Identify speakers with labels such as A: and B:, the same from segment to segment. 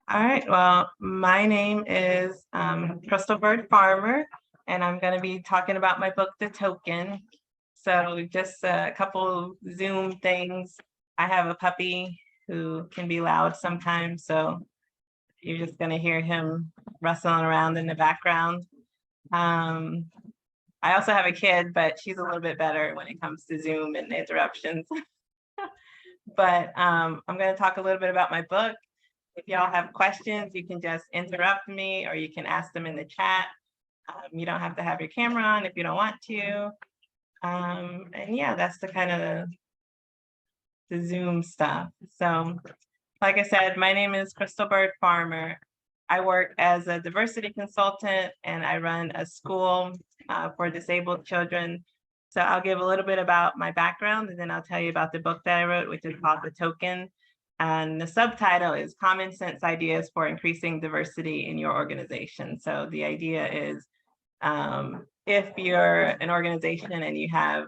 A: All right, well, my name is Crystal Byrd Farmer, and I'm going to be talking about my book, The Token. So just a couple Zoom things. I have a puppy who can be loud sometimes, so you're just going to hear him rustling around in the background. I also have a kid, but she's a little bit better when it comes to Zoom and interruptions. But I'm going to talk a little bit about my book. If y'all have questions, you can just interrupt me or you can ask them in the chat. You don't have to have your camera on if you don't want to. And yeah, that's the kind of the Zoom stuff. So like I said, my name is Crystal Byrd Farmer. I work as a diversity consultant and I run a school for disabled children. So I'll give a little bit about my background and then I'll tell you about the book that I wrote, which is called The Token. And the subtitle is Common Sense Ideas for Increasing Diversity in Your Organization. So the idea is if you're an organization and you have,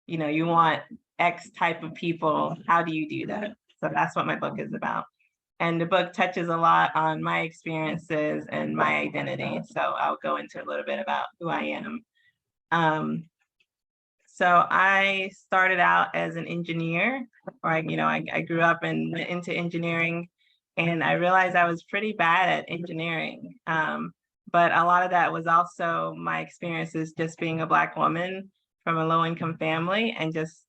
A: you want X type of people, how do you do that? So that's what my book is about. And the book touches a lot on my experiences and my identity. So I'll go into a little bit about who I am. So I started out as an engineer, or I grew up and went into engineering, and I realized I was pretty bad at engineering. But a lot of that was also my experiences just being a Black woman from a low-income family and just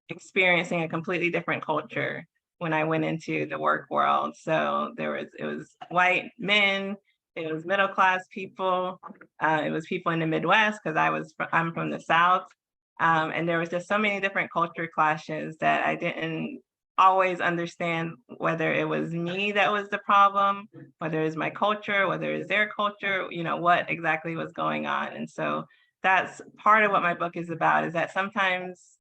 A: experiencing a completely different culture when I went into the work world. So it was white men, it was middle-class people, it was people in the Midwest because I'm from the South. And there was just so many different culture clashes that I didn't always understand whether it was me that was the problem, whether it's my culture, whether it's their culture, what exactly was going on. And so that's part of what my book is about, is that sometimes,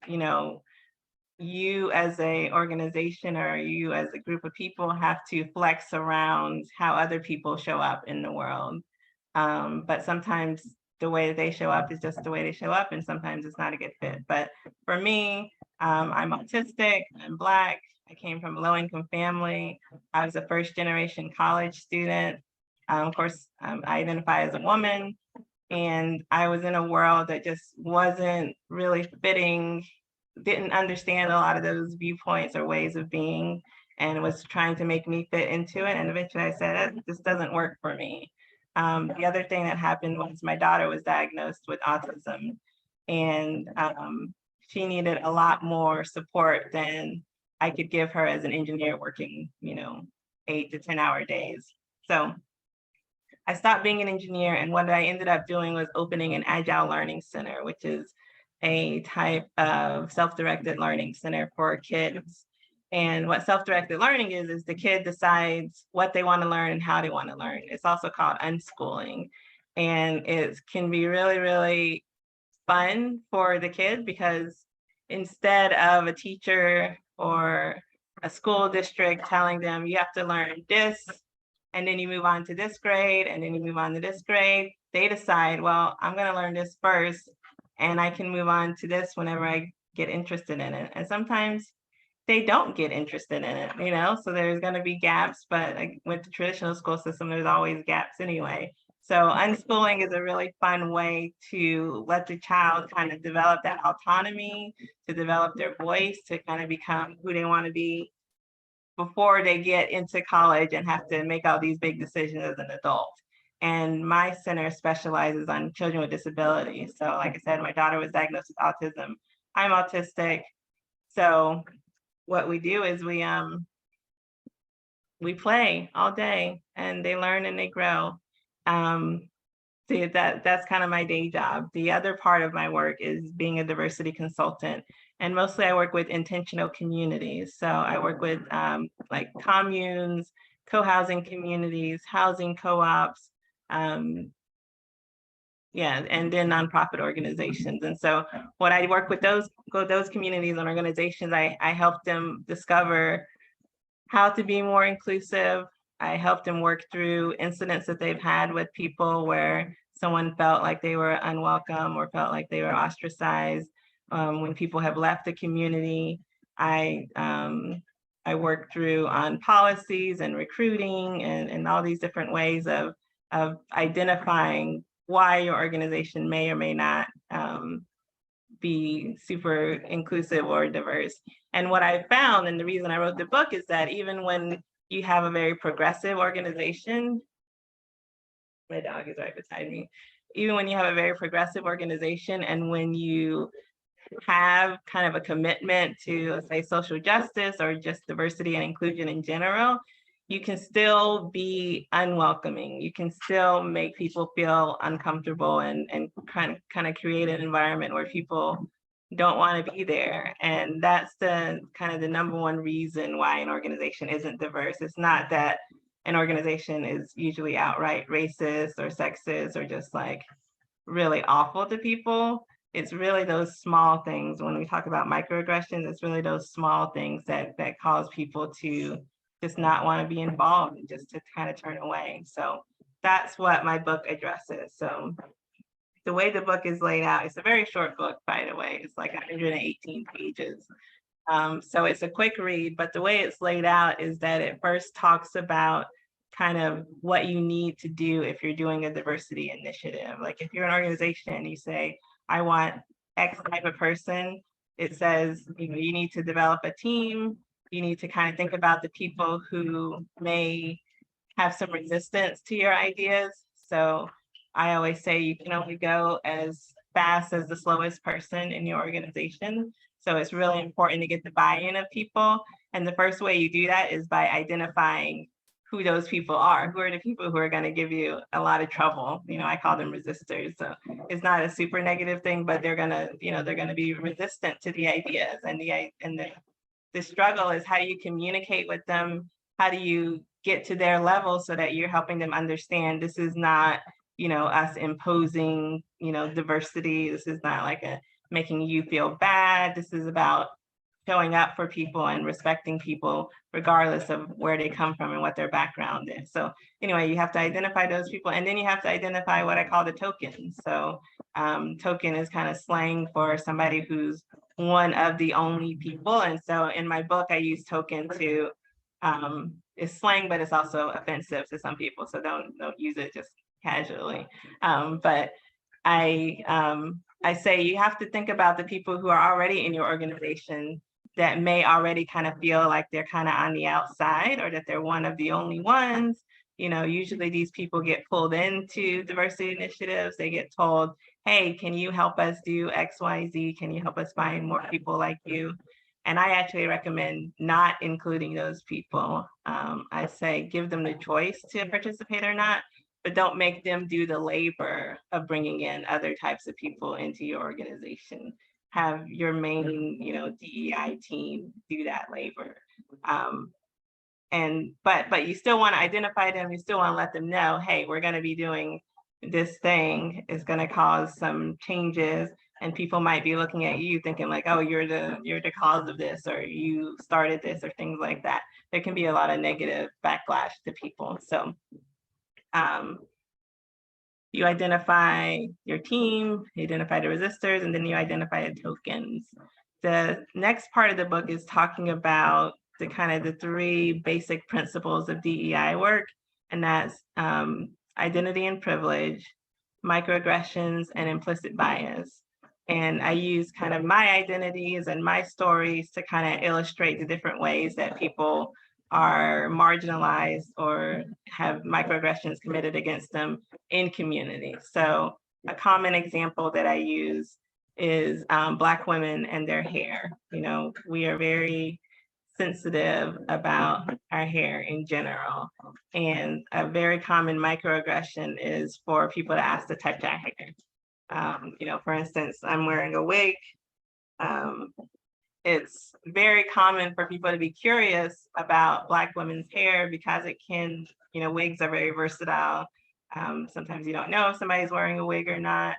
A: you as a organization or you as a group of people have to flex around how other people show up in the world. But sometimes the way that they show up is just the way they show up, and sometimes it's not a good fit. But for me, I'm autistic, I'm Black, I came from a low-income family, I was a first-generation college student. Of course, I identify as a woman, and I was in a world that just wasn't really fitting, didn't understand a lot of those viewpoints or ways of being, and was trying to make me fit into it. And eventually I said, this doesn't work for me. The other thing that happened was my daughter was diagnosed with autism, and she needed a lot more support than I could give her as an engineer working, 8 to 10 hour days. So I stopped being an engineer, and what I ended up doing was opening an Agile Learning Center, which is a type of self-directed learning center for kids. And what self-directed learning is the kid decides what they want to learn and how they want to learn. It's also called unschooling. And it can be really, really fun for the kid because instead of a teacher or a school district telling them you have to learn this, and then you move on to this grade, and then you move on to this grade, they decide, well, I'm going to learn this first, and I can move on to this whenever I get interested in it. And sometimes they don't get interested in it, so there's going to be gaps, but like with the traditional school system, there's always gaps anyway. So unschooling is a really fun way to let the child kind of develop that autonomy, to develop their voice, to kind of become who they want to be before they get into college and have to make all these big decisions as an adult. And my center specializes on children with disabilities. So like I said, my daughter was diagnosed with autism. I'm autistic. So what we do is we play all day and they learn and they grow. That's kind of my day job. The other part of my work is being a diversity consultant. And mostly I work with intentional communities. So I work with like communes, co-housing communities, housing co-ops, and then nonprofit organizations. And so when I work with those communities and organizations, I help them discover how to be more inclusive. I help them work through incidents that they've had with people where someone felt like they were unwelcome or felt like they were ostracized. When people have left the community, I I work through on policies and recruiting and all these different ways of identifying why your organization may or may not be super inclusive or diverse. And what I found, and the reason I wrote the book, is that even when you have a very progressive organization, my dog is right beside me, even when you have a very progressive organization and when you have kind of a commitment to, let's say, social justice or just diversity and inclusion in general, you can still be unwelcoming. You can still make people feel uncomfortable and kind of create an environment where people don't want to be there. And that's the kind of the number one reason why an organization isn't diverse. It's not that an organization is usually outright racist or sexist or just like really awful to people. It's really those small things. When we talk about microaggressions, it's really those small things that cause people to just not want to be involved and just to kind of turn away. So that's what my book addresses. So the way the book is laid out, it's a very short book, by the way. It's like 118 pages. So it's a quick read, but the way it's laid out is that it first talks about kind of what you need to do if you're doing a diversity initiative. Like if you're an organization and you say, I want X type of person, it says, you know, you need to develop a team. You need to kind of think about the people who may have some resistance to your ideas. So I always say you can only go as fast as the slowest person in your organization. So it's really important to get the buy-in of people. And the first way you do that is by identifying who those people are. Who are the people who are going to give you a lot of trouble? You know, I call them resistors. So it's not a super negative thing, but they're going to, you know, they're going to be resistant to the ideas. And the struggle is, how do you communicate with them? How do you get to their level so that you're helping them understand this is not, you know, us imposing, you know, diversity. This is not like making you feel bad. This is about showing up for people and respecting people regardless of where they come from and what their background is. So anyway, you have to identify those people, and then you have to identify what I call the token. So token is kind of slang for somebody who's one of the only people. And so in my book, I use token to, it's slang, but it's also offensive to some people. So don't use it just casually. But I say you have to think about the people who are already in your organization that may already kind of feel like they're kind of on the outside, or that they're one of the only ones. You know, usually these people get pulled into diversity initiatives. They get told, hey, can you help us do X, Y, Z? Can you help us find more people like you? And I actually recommend not including those people. I say give them the choice to participate or not, but don't make them do the labor of bringing in other types of people into your organization. Have your main, you know, DEI team do that labor. But you still want to identify them. You still want to let them know, hey, we're going to be doing this thing. Is going to cause some changes, and people might be looking at you thinking like, oh, you're the cause of this, or you started this, or things like that. There can be a lot of negative backlash to people. So you identify your team, you identify the resistors, and then you identify the tokens. The next part of the book is talking about the kind of the three basic principles of DEI work, and that's identity and privilege, microaggressions, and implicit bias. And I use kind of my identities and my stories to kind of illustrate the different ways that people are marginalized or have microaggressions committed against them in community. So a common example that I use is Black women and their hair. You know, we are very sensitive about our hair in general. And a very common microaggression is for people to ask to touch our hair. You know, for instance, I'm wearing a wig. It's very common for people to be curious about Black women's hair because it can, you know, wigs are very versatile. Sometimes you don't know if somebody's wearing a wig or not.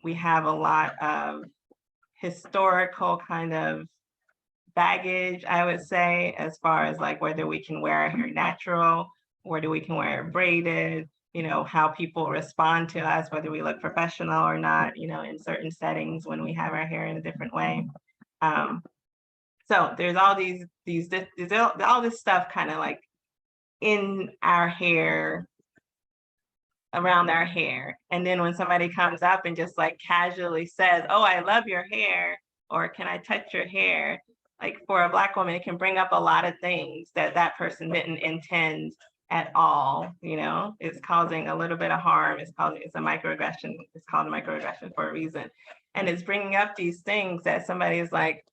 A: We have a lot of historical kind of baggage, I would say, as far as like whether we can wear our hair natural, whether we can wear it braided, you know, how people respond to us, whether we look professional or not, you know, in certain settings when we have our hair in a different way. So there's all all this stuff kind of like in our hair, around our hair. And then when somebody comes up and just like casually says, oh, I love your hair, or can I touch your hair? Like for a Black woman, it can bring up a lot of things that that person didn't intend at all. You know, it's causing a little bit of harm. It's a microaggression. It's called a microaggression for a reason. And it's bringing up these things that somebody is like,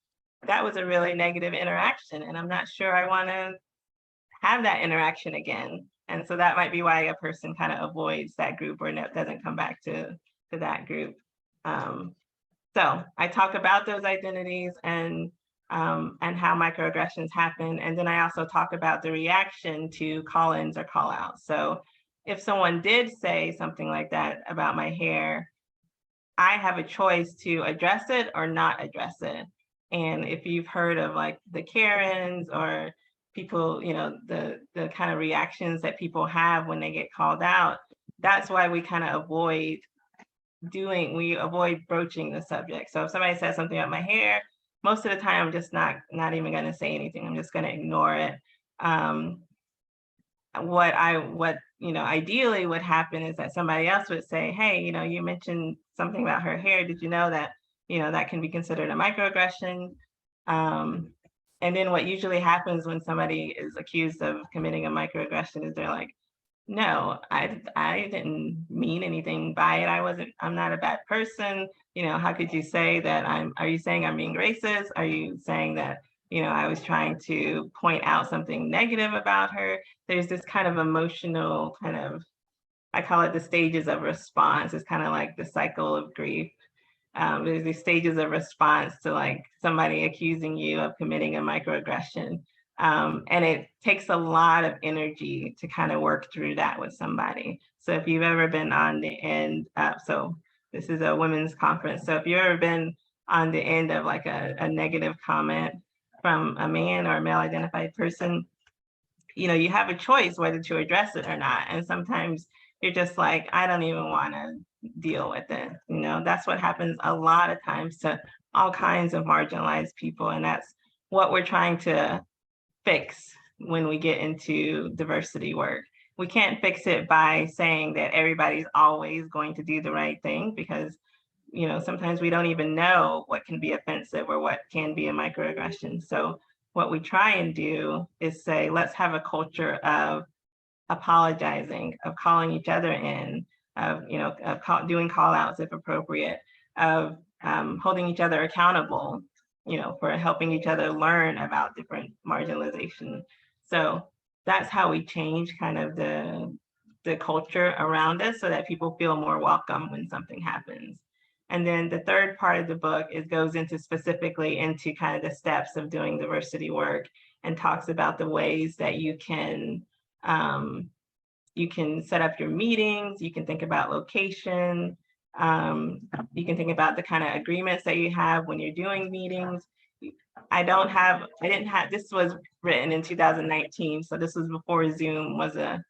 A: that was a really negative interaction, and I'm not sure I want to have that interaction again. And so that might be why a person kind of avoids that group or doesn't come back to that group. So I talk about those identities and how microaggressions happen. And then I also talk about the reaction to call-ins or call-outs. So if someone did say something like that about my hair, I have a choice to address it or not address it. And if you've heard of like the Karens or people, you know, the kind of reactions that people have when they get called out, that's why we kind of avoid broaching the subject. So if somebody says something about my hair, most of the time I'm just not even going to say anything. I'm just going to ignore it. What you know, ideally would happen is that somebody else would say, hey, you know, you mentioned something about her hair. Did you know that, you know, that can be considered a microaggression? And then what usually happens when somebody is accused of committing a microaggression is they're like, no, I didn't mean anything by it. I'm not a bad person. You know, how could you say that are you saying I'm being racist? Are you saying that, you know, I was trying to point out something negative about her? There's this kind of emotional kind of, I call it the stages of response. It's kind of like the cycle of grief. There's these stages of response to like somebody accusing you of committing a microaggression. And it takes a lot of energy to kind of work through that with somebody. So if you've ever been on the end, so this is a women's conference. So if you've ever been on the end of like a negative comment from a man or a male identified person, you know, you have a choice whether to address it or not. And sometimes you're just like, I don't even want to deal with it. You know, that's what happens a lot of times to all kinds of marginalized people. And that's what we're trying to fix when we get into diversity work. We can't fix it by saying that everybody's always going to do the right thing, because, you know, sometimes we don't even know what can be offensive or what can be a microaggression. So what we try and do is say, let's have a culture of apologizing, of calling each other in, of, you know, doing call outs if appropriate, of holding each other accountable, you know, for helping each other learn about different marginalization. So that's how we change kind of the culture around us so that people feel more welcome when something happens. And then the third part of the book goes into specifically into kind of the steps of doing diversity work and talks about the ways that you can set up your meetings, you can think about location, you can think about the kind of agreements that you have when you're doing meetings. This was written in 2019, so this was before Zoom was a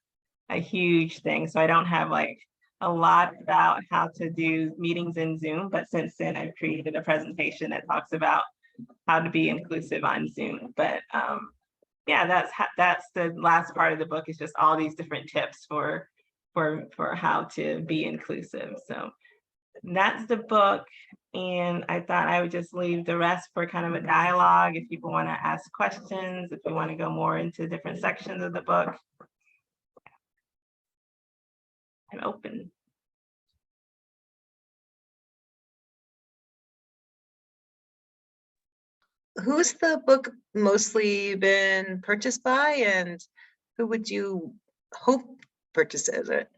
A: huge thing. So I don't have like a lot about how to do meetings in Zoom, but since then I've created a presentation that talks about how to be inclusive on Zoom. But yeah, that's the last part of the book, is just all these different tips for how to be inclusive. So that's the book. And I thought I would just leave the rest for kind of a dialogue. If people want to ask questions, if we want to go more into different sections of the book, I'm open.
B: Who's the book mostly been purchased by, and who would you hope purchases it?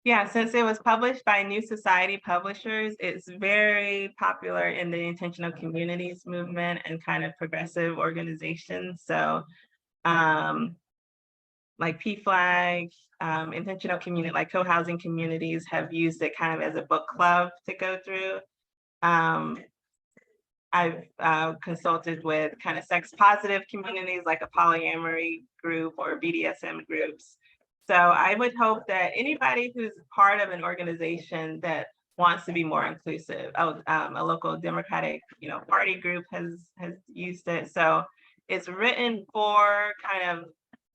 A: Yeah, since it was published by New Society Publishers, it's very popular in the intentional communities movement and kind of progressive organizations. So like PFLAG, intentional community, like co-housing communities have used it kind of as a book club to go through. I've consulted with kind of sex positive communities like a polyamory group or BDSM groups. So I would hope that anybody who's part of an organization that wants to be more inclusive. Oh, a local Democratic, party group has used it. So it's written for kind of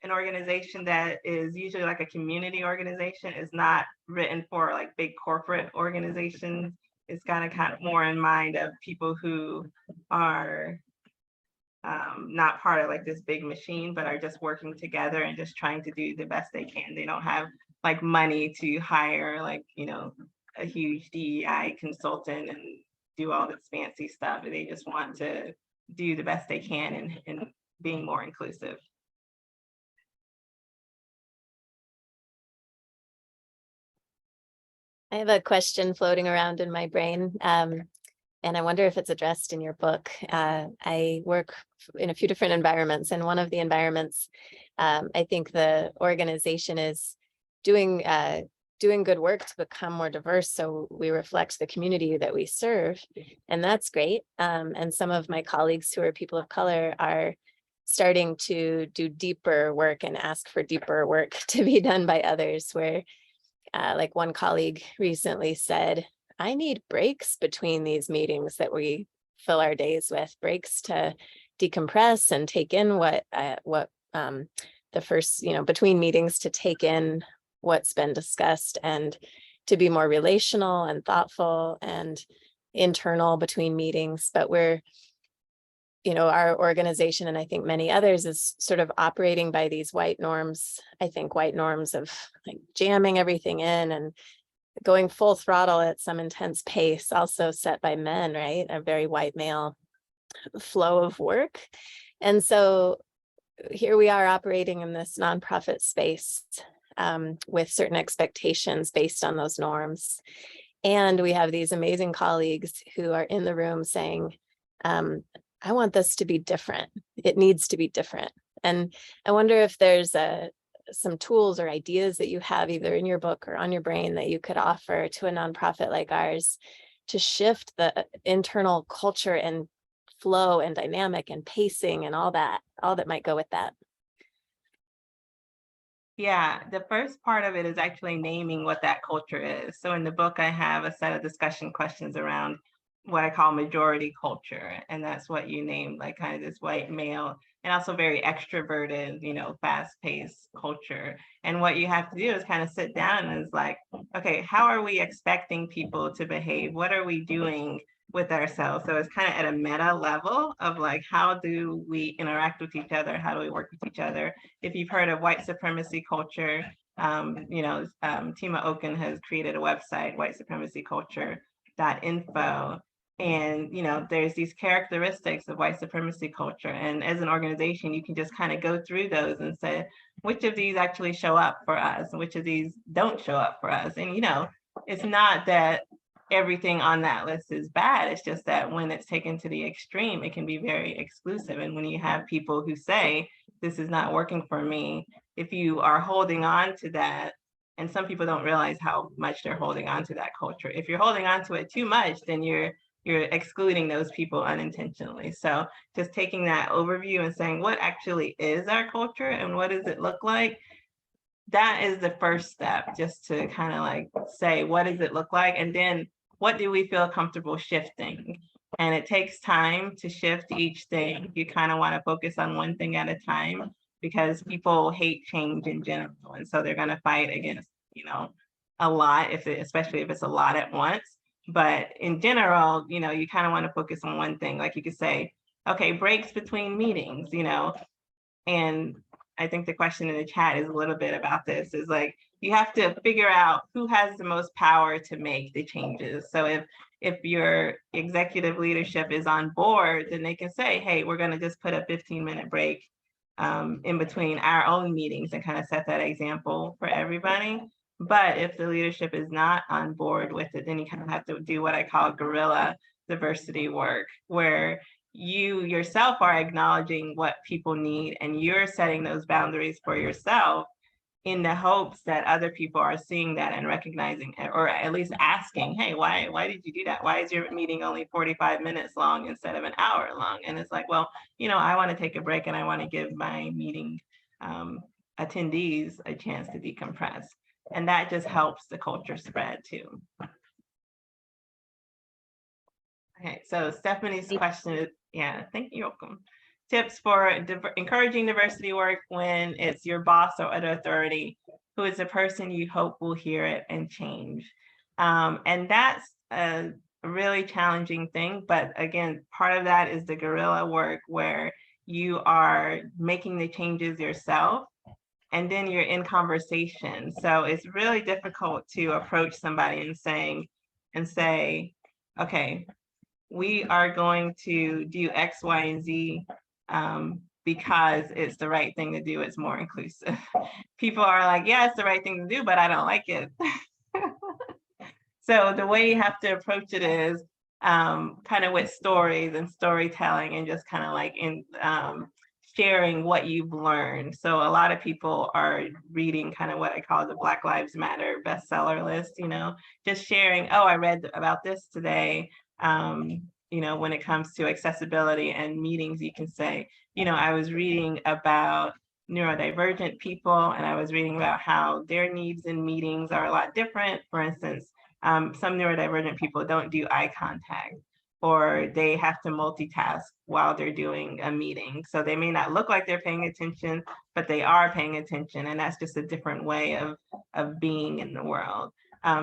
A: an organization that is usually like a community organization. It's not written for like big corporate organizations. It's kind of more in mind of people who are not part of like this big machine, but are just working together and just trying to do the best they can. They don't have like money to hire like, a huge DEI consultant and do all this fancy stuff. They just want to do the best they can in being more inclusive.
C: I have a question floating around in my brain, and I wonder if it's addressed in your book. I work in a few different environments, and one of the environments, I think the organization is doing good work to become more diverse, so we reflect the community that we serve, and that's great. And some of my colleagues who are people of color are starting to do deeper work and ask for deeper work to be done by others, where like one colleague recently said, I need breaks between these meetings that we fill our days with, breaks to decompress and take in what the first, between meetings, to take in what's been discussed and to be more relational and thoughtful and internal between meetings. But we're, our organization, and I think many others, is sort of operating by these white norms. I think white norms of like jamming everything in and going full throttle at some intense pace, also set by men, right? A very white male flow of work. And so here we are operating in this nonprofit space with certain expectations based on those norms. And we have these amazing colleagues who are in the room saying, I want this to be different. It needs to be different. And I wonder if there's some tools or ideas that you have either in your book or on your brain that you could offer to a nonprofit like ours to shift the internal culture and flow and dynamic and pacing and all that might go with that.
A: Yeah, the first part of it is actually naming what that culture is. So in the book, I have a set of discussion questions around what I call majority culture. And that's what you named, like kind of this white male and also very extroverted, fast-paced culture. And what you have to do is kind of sit down and is like, okay, how are we expecting people to behave? What are we doing with ourselves? So it's kind of at a meta level of like, how do we interact with each other? How do we work with each other? If you've heard of white supremacy culture, Tima Oken has created a website, whitesupremacyculture.info. And, there's these characteristics of white supremacy culture. And as an organization, you can just kind of go through those and say, which of these actually show up for us and which of these don't show up for us. And, it's not that everything on that list is bad. It's just that when it's taken to the extreme, it can be very exclusive. And when you have people who say, this is not working for me, if you are holding on to that, and some people don't realize how much they're holding on to that culture. If you're holding on to it too much, then you're excluding those people unintentionally. So just taking that overview and saying, what actually is our culture and what does it look like? That is the first step, just to kind of like say, what does it look like? And then what do we feel comfortable shifting? And it takes time to shift each thing. You kind of want to focus on one thing at a time because people hate change in general. And so they're going to fight against, a lot, especially if it's a lot at once. But in general, you kind of want to focus on one thing. Like you could say, okay, breaks between meetings, and I think the question in the chat is a little bit about this, is like, you have to figure out who has the most power to make the changes. So if your executive leadership is on board, then they can say, hey, we're going to just put a 15-minute break in between our own meetings and kind of set that example for everybody. But if the leadership is not on board with it, then you kind of have to do what I call guerrilla diversity work, where you yourself are acknowledging what people need and you're setting those boundaries for yourself in the hopes that other people are seeing that and recognizing it, or at least asking, hey, why did you do that? Why is your meeting only 45 minutes long instead of an hour long? And it's like, well, I want to take a break and I want to give my meeting attendees a chance to decompress. And that just helps the culture spread too. Okay, so Stephanie's
B: Thank-
A: question is, yeah, thank you, you're welcome. Tips for encouraging diversity work when it's your boss or other authority, who is the person you hope will hear it and change. And that's a really challenging thing, but again, part of that is the guerrilla work where you are making the changes yourself and then you're in conversation. So it's really difficult to approach somebody and say, okay, we are going to do X, Y, and Z because it's the right thing to do. It's more inclusive. People are like, yeah, it's the right thing to do, but I don't like it. So the way you have to approach it is kind of with stories and storytelling and just kind of like in sharing what you've learned. So a lot of people are reading kind of what I call the Black Lives Matter bestseller list, you know, just sharing, oh, I read about this today. You know, when it comes to accessibility and meetings, you can say, you know, I was reading about neurodivergent people and I was reading about how their needs in meetings are a lot different. For instance, some neurodivergent people don't do eye contact or they have to multitask while they're doing a meeting. So they may not look like they're paying attention, but they are paying attention. And that's just a different way of being in the world.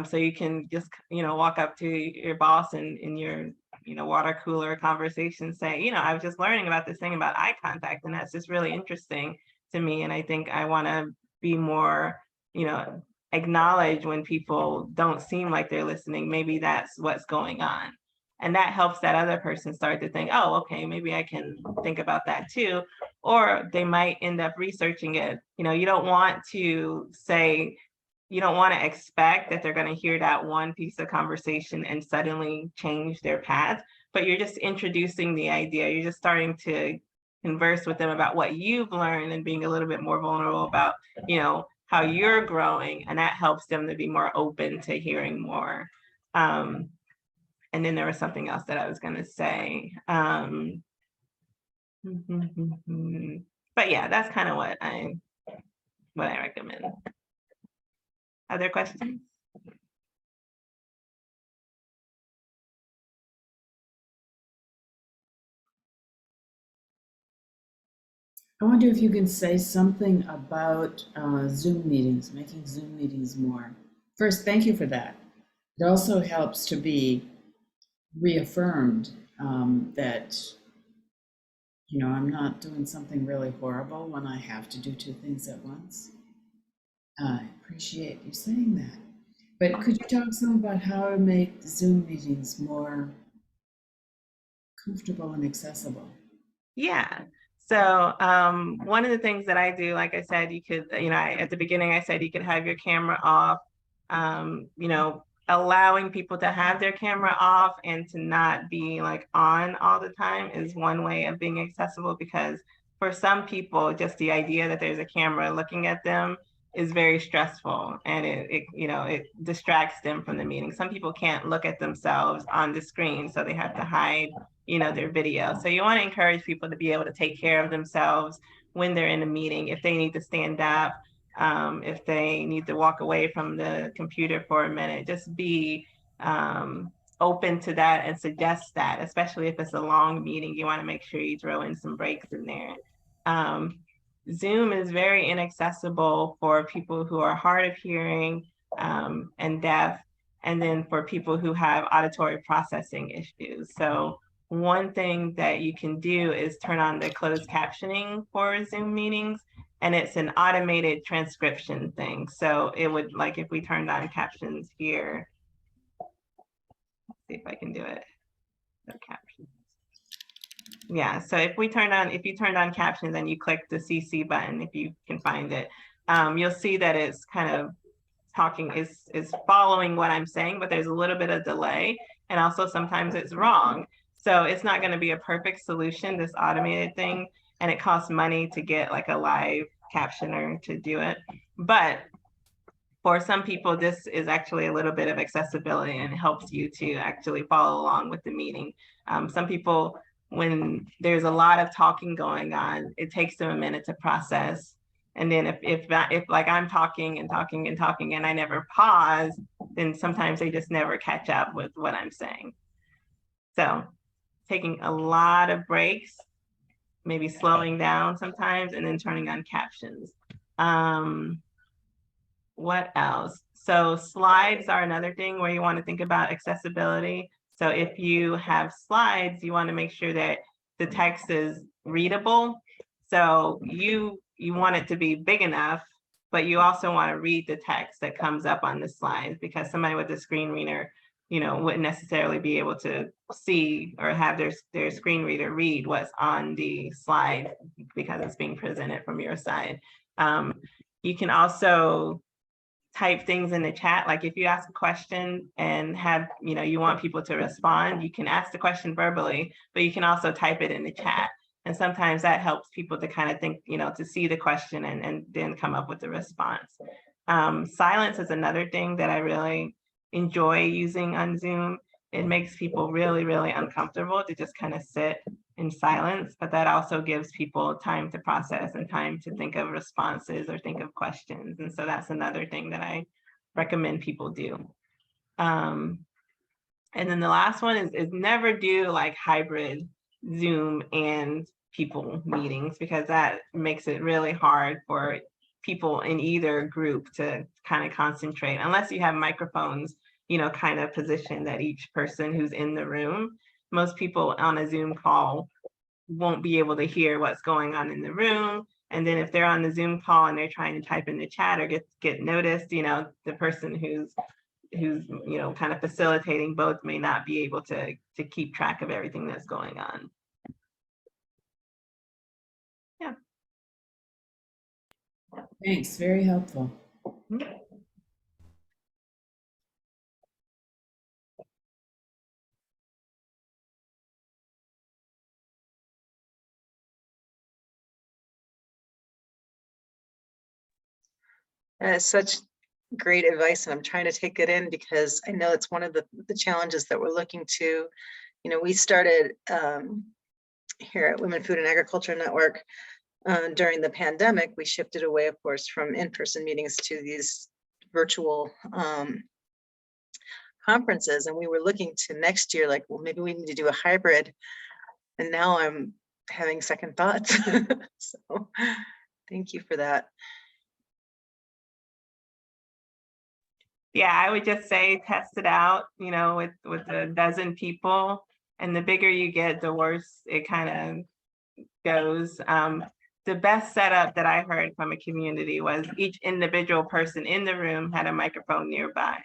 A: So you can just, you know, walk up to your boss and in your, you know, water cooler conversation, say, you know, I was just learning about this thing about eye contact, and that's just really interesting to me. And I think I want to be more, you know, acknowledge when people don't seem like they're listening. Maybe that's what's going on. And that helps that other person start to think, oh, okay, maybe I can think about that too. Or they might end up researching it. You know, you don't want to say, you don't want to expect that they're going to hear that one piece of conversation and suddenly change their path, but you're just introducing the idea. You're just starting to converse with them about what you've learned and being a little bit more vulnerable about, you know, how you're growing, and that helps them to be more open to hearing more. And then there was something else that I was going to say. But yeah, that's kind of what I recommend. Other questions?
D: I wonder if you can say something about Zoom meetings, making Zoom meetings more. First, thank you for that. It also helps to be reaffirmed that, you know, I'm not doing something really horrible when I have to do two things at once. I appreciate you saying that. But could you talk some about how to make Zoom meetings more comfortable and accessible?
A: Yeah. So one of the things that I do, like I said, you could, you know, at the beginning I said you could have your camera off, you know, allowing people to have their camera off and to not be like on all the time is one way of being accessible, because for some people, just the idea that there's a camera looking at them is very stressful, and it you know, it distracts them from the meeting. Some people can't look at themselves on the screen, so they have to hide, you know, their video. So you want to encourage people to be able to take care of themselves when they're in a meeting. If they need to stand up, if they need to walk away from the computer for a minute, just be open to that and suggest that, especially if it's a long meeting. You want to make sure you throw in some breaks in there. Zoom is very inaccessible for people who are hard of hearing and deaf, and then for people who have auditory processing issues. So one thing that you can do is turn on the closed captioning for Zoom meetings, and it's an automated transcription thing. So it would, like, if we turned on captions here, let's see if I can do it. No captions. Yeah, so if you turned on captions and you click the CC button, if you can find it, you'll see that it's kind of talking, is following what I'm saying, but there's a little bit of delay, and also sometimes it's wrong. So it's not going to be a perfect solution, this automated thing, and it costs money to get like a live captioner to do it. But for some people, this is actually a little bit of accessibility, and it helps you to actually follow along with the meeting. Some people, when there's a lot of talking going on, it takes them a minute to process. And then if like I'm talking and talking and talking and I never pause, then sometimes they just never catch up with what I'm saying. So taking a lot of breaks, maybe slowing down sometimes, and then turning on captions. What else? So slides are another thing where you want to think about accessibility. So if you have slides, you want to make sure that the text is readable. So you want it to be big enough, but you also want to read the text that comes up on the slides, because somebody with a screen reader, wouldn't necessarily be able to see or have their screen reader read what's on the slide because it's being presented from your side. You can also type things in the chat. Like if you ask a question and have, you want people to respond, you can ask the question verbally, but you can also type it in the chat. And sometimes that helps people to kind of think, to see the question and then come up with the response. Silence is another thing that I really enjoy using on Zoom. It makes people really, really uncomfortable to just kind of sit in silence, but that also gives people time to process and time to think of responses or think of questions. And so that's another thing that I recommend people do. And then the last one is never do like hybrid Zoom and people meetings, because that makes it really hard for people in either group to kind of concentrate, unless you have microphones, kind of positioned at each person who's in the room. Most people on a Zoom call won't be able to hear what's going on in the room. And then if they're on the Zoom call and they're trying to type in the chat or get noticed, the person who's kind of facilitating both may not be able to keep track of everything that's going on. Yeah.
D: Thanks, very helpful.
A: Mm-hmm.
B: That is such great advice, and I'm trying to take it in because I know it's one of the challenges that we're looking to. We started here at Women, Food and Agriculture Network during the pandemic. We shifted away, of course, from in-person meetings to these virtual conferences, and we were looking to next year, like, well, maybe we need to do a hybrid. And now I'm having second thoughts. So thank you for that.
A: Yeah, I would just say test it out, with a dozen people, and the bigger you get, the worse it kind of goes. The best setup that I heard from a community was each individual person in the room had a microphone nearby.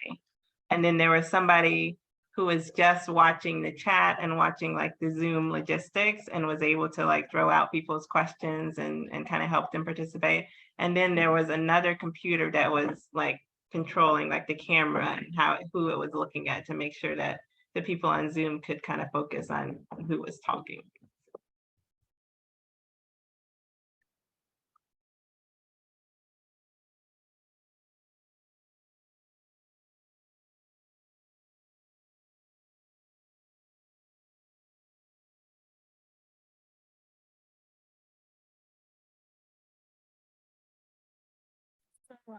A: And then there was somebody who was just watching the chat and watching like the Zoom logistics and was able to like throw out people's questions and kind of help them participate. And then there was another computer that was like controlling like the camera and who it was looking at to make sure that the people on Zoom could kind of focus on who was talking.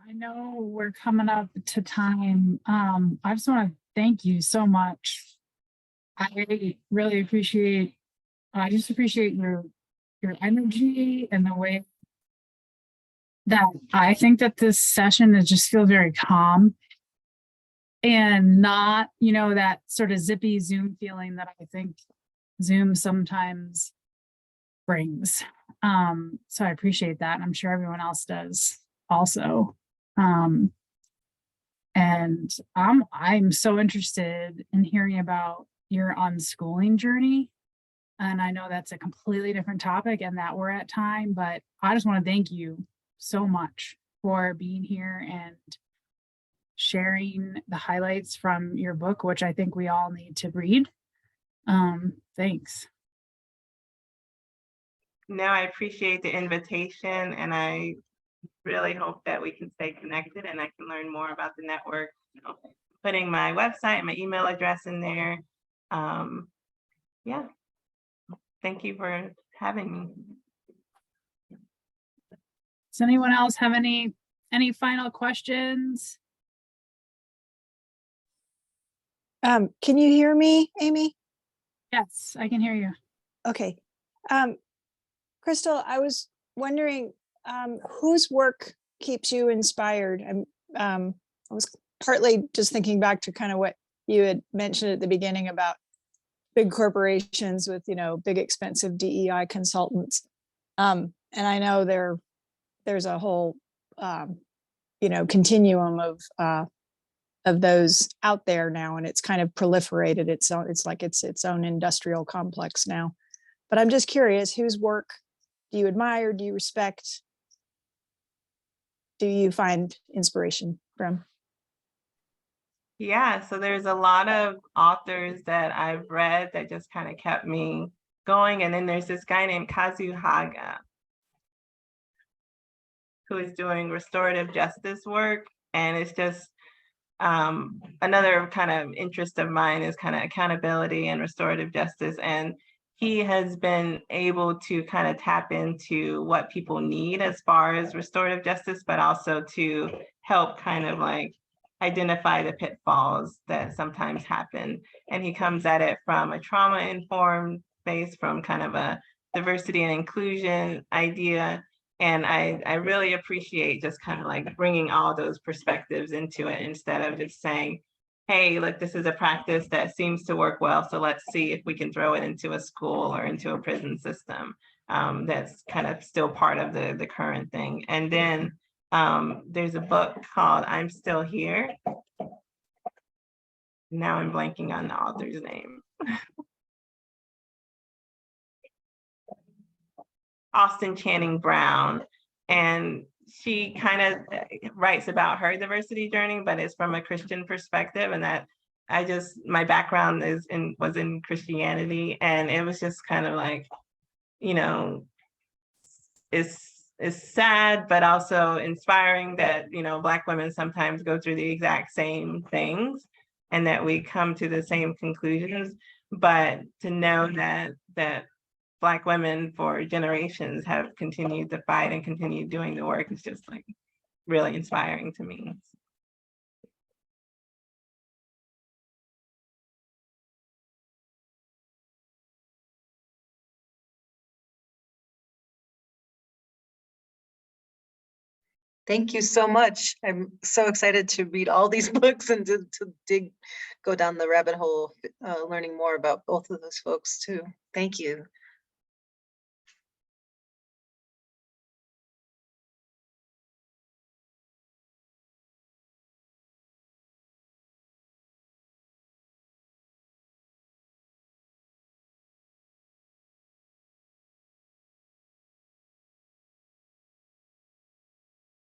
E: I know we're coming up to time. I just want to thank you so much. I really appreciate, I just appreciate your energy and the way that I think that this session is just feels very calm and not, that sort of zippy Zoom feeling that I think Zoom sometimes brings. So I appreciate that. And I'm sure everyone else does also. And I'm so interested in hearing about your unschooling journey. And I know that's a completely different topic and that we're at time, but I just want to thank you so much for being here and sharing the highlights from your book, which I think we all need to read. Thanks.
A: No, I appreciate the invitation, and I really hope that we can stay connected and I can learn more about the network. Putting my website and my email address in there. Yeah, thank you for having me.
E: Does anyone else have any final questions?
F: Can you hear me, Amy?
E: Yes, I can hear you.
F: Okay. Crystal, I was wondering whose work keeps you inspired? I was partly just thinking back to kind of what you had mentioned at the beginning about big corporations with, big expensive DEI consultants. And I know there's a whole, continuum of those out there now, and it's kind of proliferated. It's like its own industrial complex now. But I'm just curious, whose work do you admire? Do you respect? Do you find inspiration from?
A: Yeah, so there's a lot of authors that I've read that just kind of kept me going. And then there's this guy named Kazu Haga who is doing restorative justice work. And it's just another kind of interest of mine is kind of accountability and restorative justice. And he has been able to kind of tap into what people need as far as restorative justice, but also to help kind of like identify the pitfalls that sometimes happen. And he comes at it from a trauma-informed base, from kind of a diversity and inclusion idea. And I really appreciate just kind of like bringing all those perspectives into it instead of just saying, hey, look, this is a practice that seems to work well, so let's see if we can throw it into a school or into a prison system. That's kind of still part of the current thing. And then there's a book called I'm Still Here. Now I'm blanking on the author's name. Austin Channing Brown. And she kind of writes about her diversity journey, but it's from a Christian perspective. And that my background was in Christianity. And it was just kind of like, it's sad, but also inspiring that, Black women sometimes go through the exact same things and that we come to the same conclusions. But to know that Black women for generations have continued to fight and continued doing the work is just like really inspiring to me.
B: Thank you so much. I'm so excited to read all these books and to go down the rabbit hole, learning more about both of those folks too. Thank you.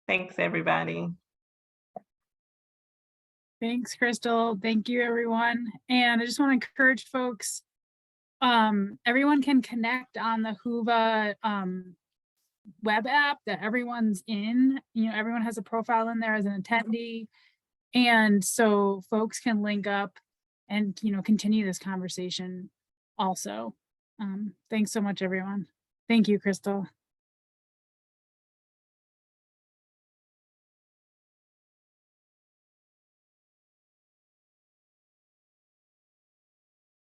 A: Thanks, everybody.
E: Thanks, Crystal. Thank you, everyone. And I just want to encourage folks, everyone can connect on the Whova web app that everyone's in. Everyone has a profile in there as an attendee. And so folks can link up and, continue this conversation also. Thanks so much, everyone. Thank you, Crystal.